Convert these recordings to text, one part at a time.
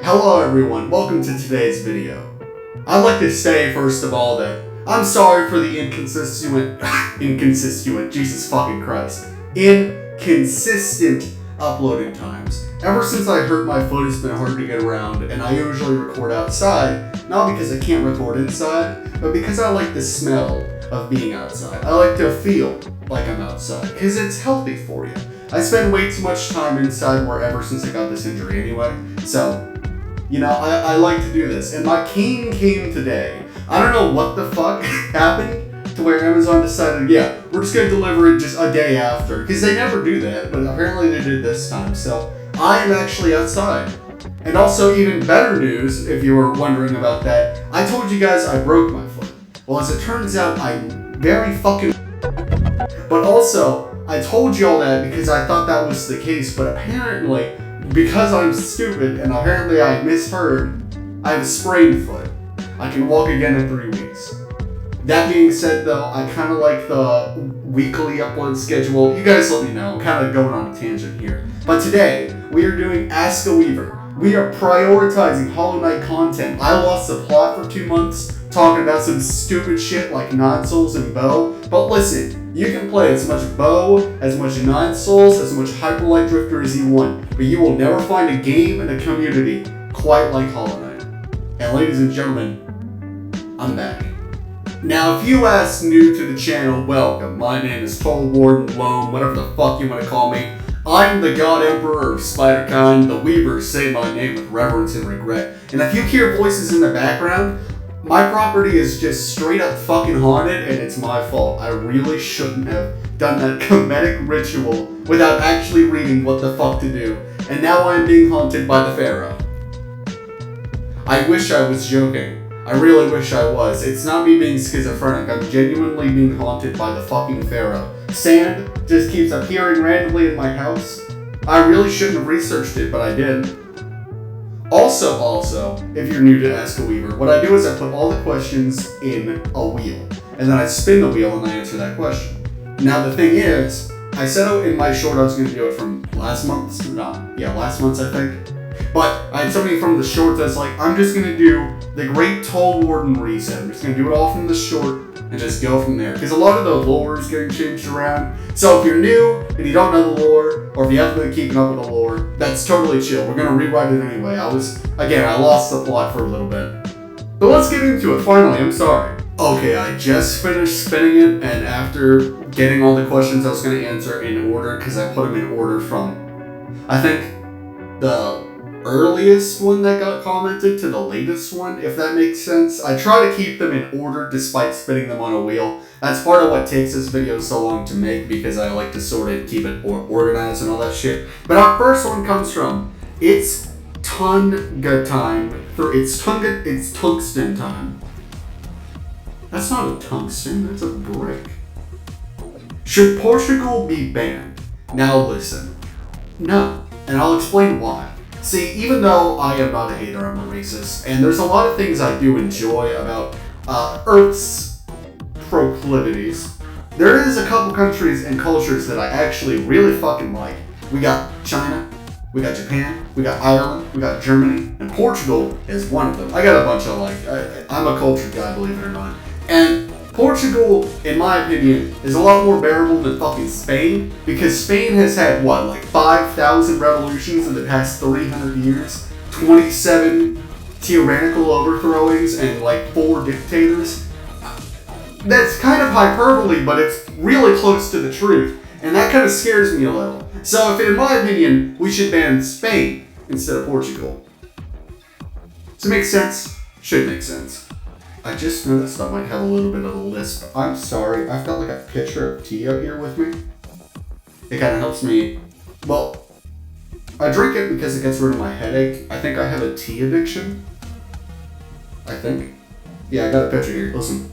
Hello everyone, welcome to today's video. I'd like to say first of all that I'm sorry for the inconsistent, Jesus fucking Christ, inconsistent uploading times. Ever since I hurt my foot, it's been hard to get around, and I usually record outside, not because I can't record inside, but because I like the smell of being outside. I like to feel like I'm outside, because it's healthy for you. I spend way too much time inside ever since I got this injury anyway, so, you know, I like to do this. And my cane came today. I don't know what the fuck happened to where Amazon decided, yeah, we're just gonna deliver it just a day after, because they never do that, but apparently they did this time, so I am actually outside. And also, even better news, if you were wondering about that, I told you guys I broke my foot. Well, as it turns out, I'm very fucking... But also, I told you all that because I thought that was the case, but apparently, because I'm stupid and apparently I misheard, I have a sprained foot. I can walk again in 3 weeks. That being said though, I kind of like the weekly upload schedule. You guys let me know, I'm kind of going on a tangent here. But today, we are doing Ask a Weaver. We are prioritizing Hollow Knight content. I lost the plot for 2 months, talking about some stupid shit like Nine Souls and Bow. But listen, you can play as much Bow, as much Nine Souls, as much Hyperlight Drifter as you want, but you will never find a game and a community quite like Hollow Knight. And ladies and gentlemen, I'm back. Now, if you ask new to the channel, welcome. My name is Toll Warden Loam, whatever the fuck you want to call me. I'm the God Emperor of Spiderkind. The Weavers say my name with reverence and regret. And if you hear voices in the background, my property is just straight up fucking haunted, and it's my fault. I really shouldn't have done that comedic ritual without actually reading what the fuck to do. And now I'm being haunted by the Pharaoh. I wish I was joking. I really wish I was. It's not me being schizophrenic. I'm genuinely being haunted by the fucking Pharaoh. Sand just keeps appearing randomly in my house. I really shouldn't have researched it, but I did. Also, if you're new to Ask a Weaver, what I do is I put all the questions in a wheel, and then I spin the wheel and I answer that question. Now the thing is, I said in my short I was going to do it from last month's, last month's I think. But I had somebody from the short that's like, I'm just going to do the Great Toll Warden reset. I'm just going to do it all from the short and just go from there. Because a lot of the lore is getting changed around. So if you're new and you don't know the lore, or if you haven't been keeping up with the lore, that's totally chill. We're going to rewrite it anyway. I lost the plot for a little bit. But let's get into it finally. I'm sorry. Okay, I just finished spinning it, and after getting all the questions I was going to answer in order, because I put them in order from, I think, the earliest one that got commented to the latest one, if that makes sense. I try to keep them in order despite spinning them on a wheel. That's part of what takes this video so long to make, because I like to sort of keep it organized and all that shit. But our first one comes from It's Tunga Time. It's Tungsten Time. That's not a tungsten, that's a brick. Should Portugal be banned? Now listen. No, and I'll explain why. See, even though I am not a hater, I'm a racist, and there's a lot of things I do enjoy about Earth's proclivities, there is a couple countries and cultures that I actually really fucking like. We got China, we got Japan, we got Ireland, we got Germany, and Portugal is one of them. I got a bunch of I'm a cultured guy, believe it or not. And Portugal, in my opinion, is a lot more bearable than fucking Spain, because Spain has had, 5,000 revolutions in the past 300 years, 27 tyrannical overthrowings, and 4 dictators. That's kind of hyperbole, but it's really close to the truth, and that kind of scares me a little. So if, in my opinion, we should ban Spain instead of Portugal. Does it make sense? Should make sense. I just noticed I might have a little bit of a lisp. I'm sorry, I've got a pitcher of tea out here with me. It kind of helps me, I drink it because it gets rid of my headache. I think I have a tea addiction. I think. Yeah, I got a pitcher here, listen.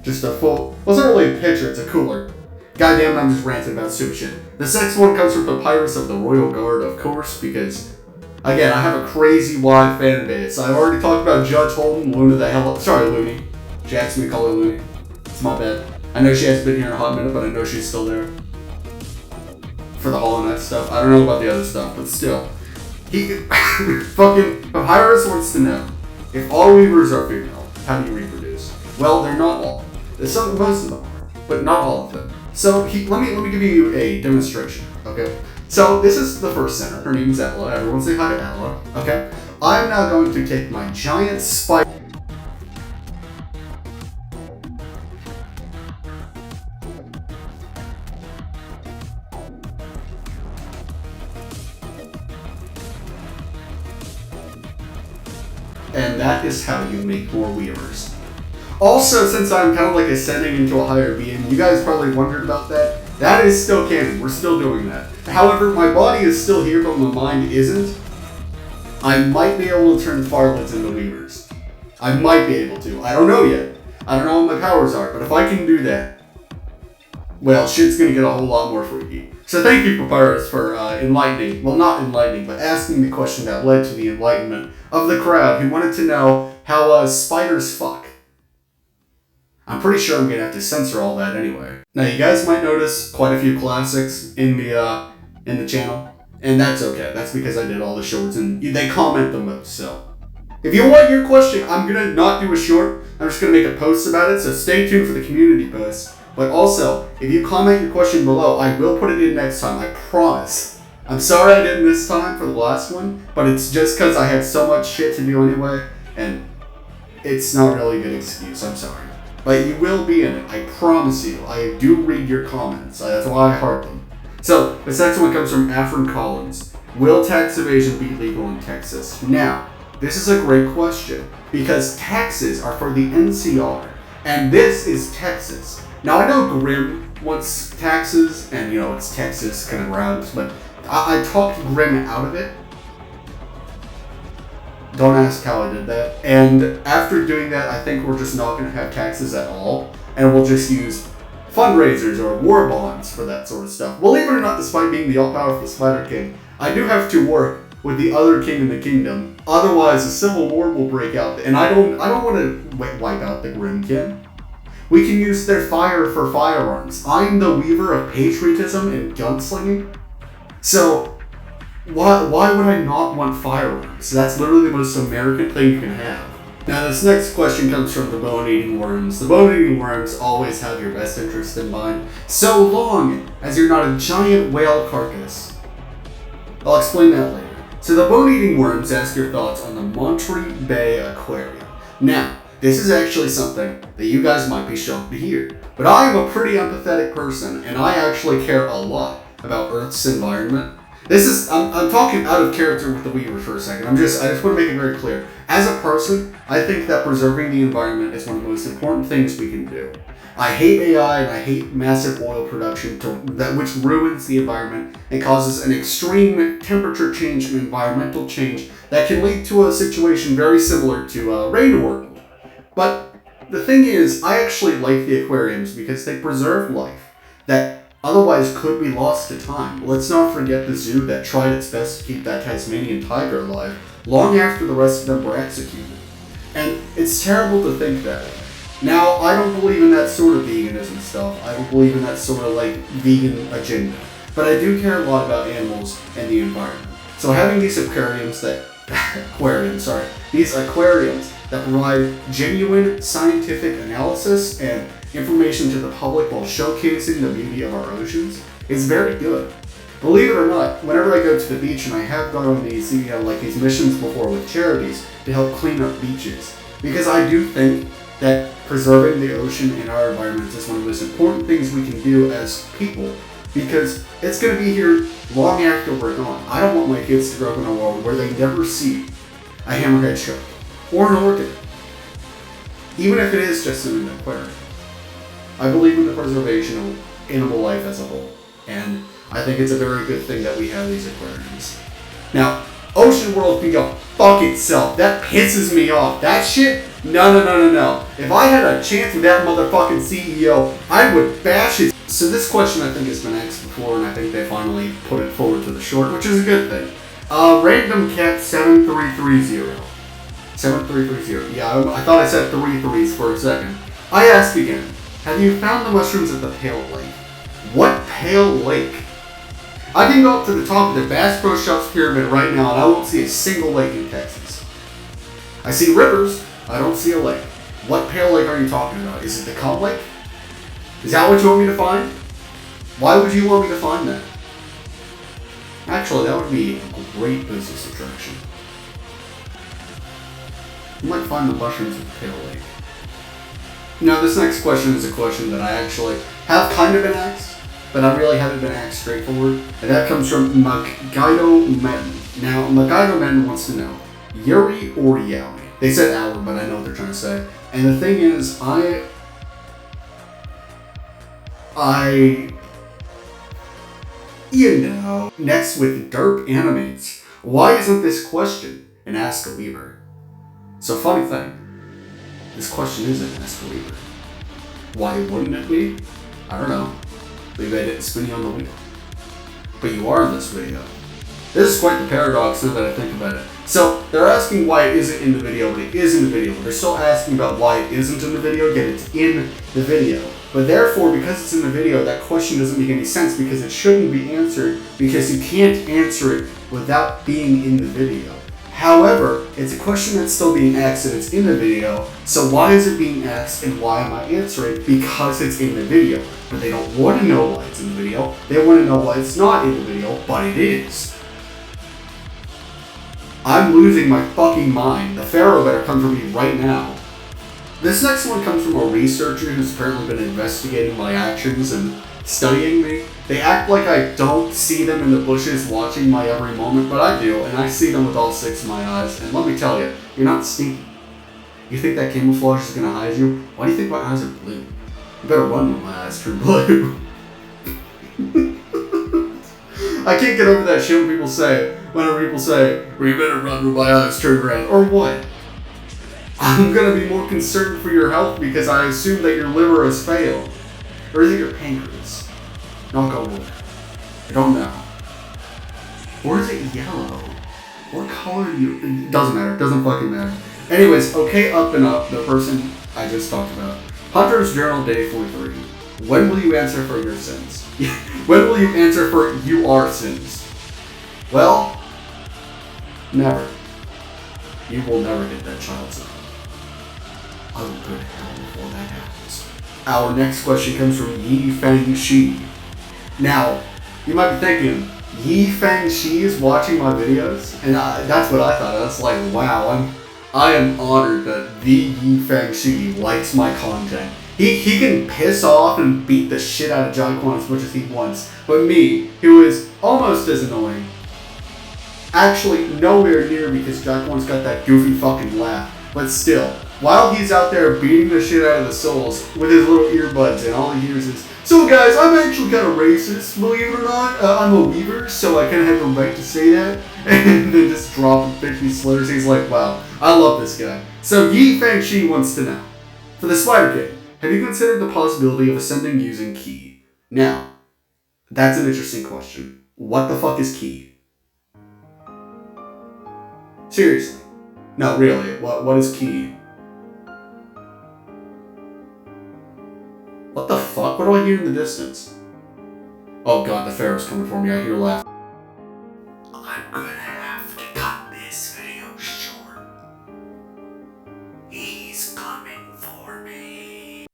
Just a full, it's not really a pitcher, it's a cooler. Goddamn, I'm just ranting about stupid shit. This next one comes from Papyrus of the Royal Guard, of course, because again, I have a crazy wide fan base. I've already talked about Judge Holden, Looney. She asked me to call her Looney. It's my bad. I know she hasn't been here in a hot minute, but I know she's still there. For the Hollow Knight stuff. I don't know about the other stuff, but still. He fucking Papyrus wants to know if all weavers are female, how do you reproduce? Well, they're not all. Most of them are, but not all of them. So let me give you a demonstration. Okay. So this is the first center. Her name's Ella. Everyone say hi to Ella. Okay. I'm now going to take my giant spider. And that is how you make more weavers. Also, since I'm kind of like ascending into a higher being, you guys probably wondered about that. That is still canon. We're still doing that. However, my body is still here, but my mind isn't. I might be able to turn fartlets into weavers. I might be able to. I don't know yet. I don't know what my powers are, but if I can do that, well, shit's gonna get a whole lot more freaky. So thank you, Papyrus, for enlightening, well, not enlightening, but asking the question that led to the enlightenment of the crowd who wanted to know how spiders fuck. I'm pretty sure I'm gonna have to censor all that anyway. Now, you guys might notice quite a few classics in the channel, and that's okay. That's because I did all the shorts, and they comment the most, so. If you want your question, I'm gonna not do a short. I'm just gonna make a post about it, so stay tuned for the community post. But also, if you comment your question below, I will put it in next time, I promise. I'm sorry I didn't this time for the last one, but it's just because I had so much shit to do anyway, and it's not really a good excuse, I'm sorry. But you will be in it, I promise you. I do read your comments, that's why I heart them. So, this next one comes from Afrin Collins. Will tax evasion be legal in Texas? Now, this is a great question, because taxes are for the NCR, and this is Texas. Now, I know Grimm wants taxes, and it's Texas kind of rhymes, but I talked Grimm out of it. Don't ask how I did that. And after doing that, I think we're just not going to have taxes at all, and we'll just use fundraisers or war bonds for that sort of stuff. Believe it or not, despite being the all-powerful Spider King, I do have to work with the other king in the kingdom. Otherwise, a civil war will break out, and I don't want to wipe out the Grimm kin. We can use their fire for firearms. I'm the weaver of patriotism and gunslinging. So, why would I not want firearms? That's literally the most American thing you can have. Now, this next question comes from the bone-eating worms. The bone-eating worms always have your best interest in mind, so long as you're not a giant whale carcass. I'll explain that later. So the bone-eating worms ask your thoughts on the Monterey Bay Aquarium. Now, this is actually something that you guys might be shocked to hear, but I am a pretty empathetic person, and I actually care a lot about Earth's environment. I'm talking out of character with the Weaver for a second. I just want to make it very clear. As a person, I think that preserving the environment is one of the most important things we can do. I hate AI and I hate massive oil production which ruins the environment and causes an extreme temperature change and environmental change that can lead to a situation very similar to Rain World. But the thing is, I actually like the aquariums because they preserve life that otherwise could be lost to time. Let's not forget the zoo that tried its best to keep that Tasmanian tiger alive long after the rest of them were executed. And it's terrible to think that way. Now, I don't believe in that sort of veganism stuff. I don't believe in that sort of vegan agenda. But I do care a lot about animals and the environment. So having these aquariums that provide genuine scientific analysis and information to the public while showcasing the beauty of our oceans is very good. Believe it or not, whenever I go to the beach, and I have gone on these these missions before with charities to help clean up beaches, because I do think that preserving the ocean and our environment is one of the most important things we can do as people, because it's going to be here long after we're gone. I don't want my kids to grow up in a world where they never see a hammerhead shark or an orchid, even if it is just in an aquarium. I believe in the preservation of animal life as a whole, and I think it's a very good thing that we have these aquariums. Now, Ocean World can go fuck itself. That pisses me off. That shit? No. If I had a chance with that motherfucking CEO, I would bash it. So this question I think has been asked before, and I think they finally put it forward to the short, which is a good thing. Random Cat 7330. 7330. Yeah, I thought I said 3 threes for a second. I ask again, have you found the mushrooms at the Pale Lake? What Pale Lake? I can go up to the top of the Bass Pro Shops pyramid right now and I won't see a single lake in Texas. I see rivers, I don't see a lake. What pale lake are you talking about? Is it the Cum Lake? Is that what you want me to find? Why would you want me to find that? Actually, that would be a great business attraction. You might find the mushrooms at the pale lake. Now, this next question is a question that I actually have kind of been asked, but I really haven't been asked straightforward. And that comes from Magaido Men. Now, Magaido Men wants to know, Yuri or Yowie? They said hour, but I know what they're trying to say. And the thing is, you know, next with Derp Animates, why isn't this question an Ask a Weaver? So funny thing, this question isn't Ask a Weaver. Why wouldn't it be? I don't know. Maybe I didn't spin you on the wheel. But you are in this video. This is quite the paradox now that I think about it. So, they're asking why it isn't in the video, but it is in the video. They're still asking about why it isn't in the video, yet it's in the video. But therefore, because it's in the video, that question doesn't make any sense because it shouldn't be answered because you can't answer it without being in the video. However, it's a question that's still being asked and it's in the video, so why is it being asked and why am I answering? Because it's in the video. But they don't want to know why it's in the video, they want to know why it's not in the video, but it is. I'm losing my fucking mind. The Pharaoh better come for me right now. This next one comes from a researcher who's apparently been investigating my actions and studying me. They act like I don't see them in the bushes watching my every moment, but I do, and I see them with all 6 of my eyes. And let me tell you, you're not sneaky. You think that camouflage is gonna hide you? Why do you think my eyes are blue? You better run when my eyes turn blue. I can't get over that shit when people say, well, you better run when my eyes turn red. Or what? I'm gonna be more concerned for your health because I assume that your liver has failed. Or is it your pancreas? Knock on wood. I don't know. Or is it yellow? What color do you... It doesn't matter. It doesn't fucking matter. Anyways, okay, up and up, the person I just talked about. Hunter's Journal Day 43. When will you answer for your sins? When will you answer for your sins? Well, never. You will never get that child's son. I will go to hell before that happens. Our next question comes from Yi Feng Shi. Now, you might be thinking, Yi Feng Shi is watching my videos? And that's what I thought. I was like, wow, I am honored that the Yi Feng Shi likes my content. He can piss off and beat the shit out of Jaquan as much as he wants. But me, who is almost as annoying, actually nowhere near because Jaquan's got that goofy fucking laugh. But still, while he's out there beating the shit out of the souls with his little earbuds and all he hears is, so guys, I'm actually kind of racist, believe it or not. I'm a weaver, so I kind of have the right to say that. And then just drop 50 slurs. He's like, wow, I love this guy. So Yi Feng Shi wants to know, for the Spider Kid, have you considered the possibility of ascending using Ki? Now, that's an interesting question. What the fuck is Ki? Seriously. No, really, what is Ki? What the fuck? What do I hear in the distance? Oh god, the Pharaoh's coming for me. I hear laughter.